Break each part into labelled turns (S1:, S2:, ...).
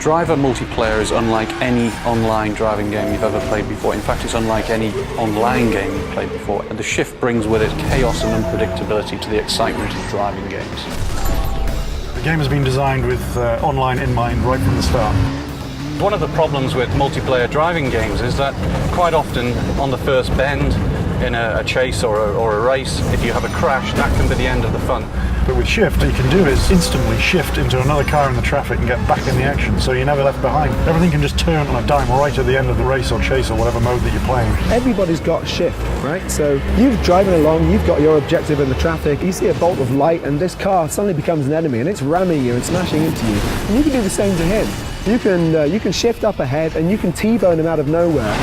S1: Driver multiplayer is unlike any online driving game you've ever played before. In fact, it's unlike any online game you've played before. And the Shift brings with it chaos and unpredictability to the excitement of driving games.
S2: The game has been designed with online in mind right from the start.
S1: One of the problems with multiplayer driving games is that quite often on the first bend in a chase or a race, if you have a crash, that can be the end of the fun.
S2: But with Shift, what you can do is instantly shift into another car in the traffic and get back in the action, so you're never left behind. Everything can just turn on a dime right at the end of the race or chase or whatever mode that you're playing.
S3: Everybody's got Shift, right? So you're driving along, you've got your objective in the traffic, you see a bolt of light and this car suddenly becomes an enemy and it's ramming you and smashing into you. And you can do the same to him. You can shift up ahead and you can T-bone him out of nowhere.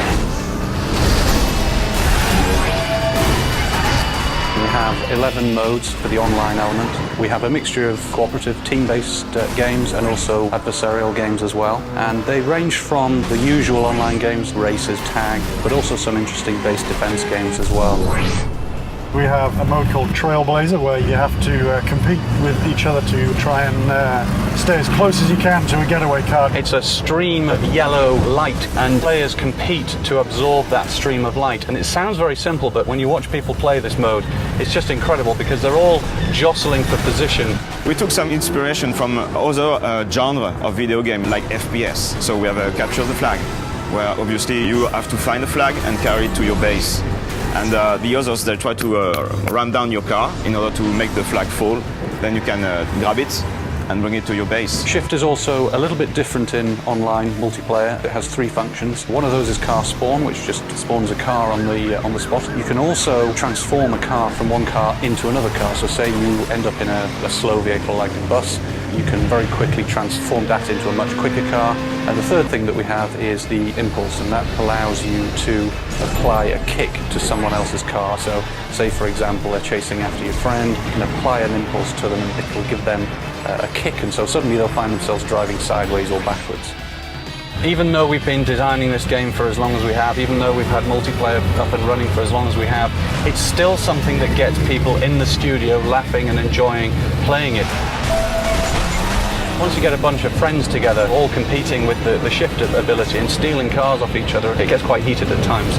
S1: We have 11 modes for the online element. We have a mixture of cooperative, team-based games and also adversarial games as well. And they range from the usual online games, races, tag, but also some interesting base defense games as well.
S2: We have a mode called Trailblazer where you have to compete with each other to try and stay as close as you can to a getaway car.
S1: It's a stream of yellow light and players compete to absorb that stream of light. And it sounds very simple, but when you watch people play this mode, it's just incredible because they're all jostling for position.
S4: We took some inspiration from other genre of video game like FPS. So we have a Capture the Flag, where obviously you have to find a flag and carry it to your base. And the others, they try to ram down your car in order to make the flag fall. Then you can grab it and bring it to your base.
S1: Shift is also a little bit different in online multiplayer. It has 3 functions. One of those is car spawn, which just spawns a car on the spot. You can also transform a car from one car into another car. So say you end up in a slow vehicle like a bus, you can very quickly transform that into a much quicker car. And the third thing that we have is the impulse, and that allows you to apply a kick to someone else's car. So say, for example, they're chasing after your friend, you can apply an impulse to them and it will give them a kick, and so suddenly they'll find themselves driving sideways or backwards. Even though we've been designing this game for as long as we have, even though we've had multiplayer up and running for as long as we have, it's still something that gets people in the studio laughing and enjoying playing it. Once you get a bunch of friends together, all competing with the Shift ability and stealing cars off each other, it gets quite heated at times.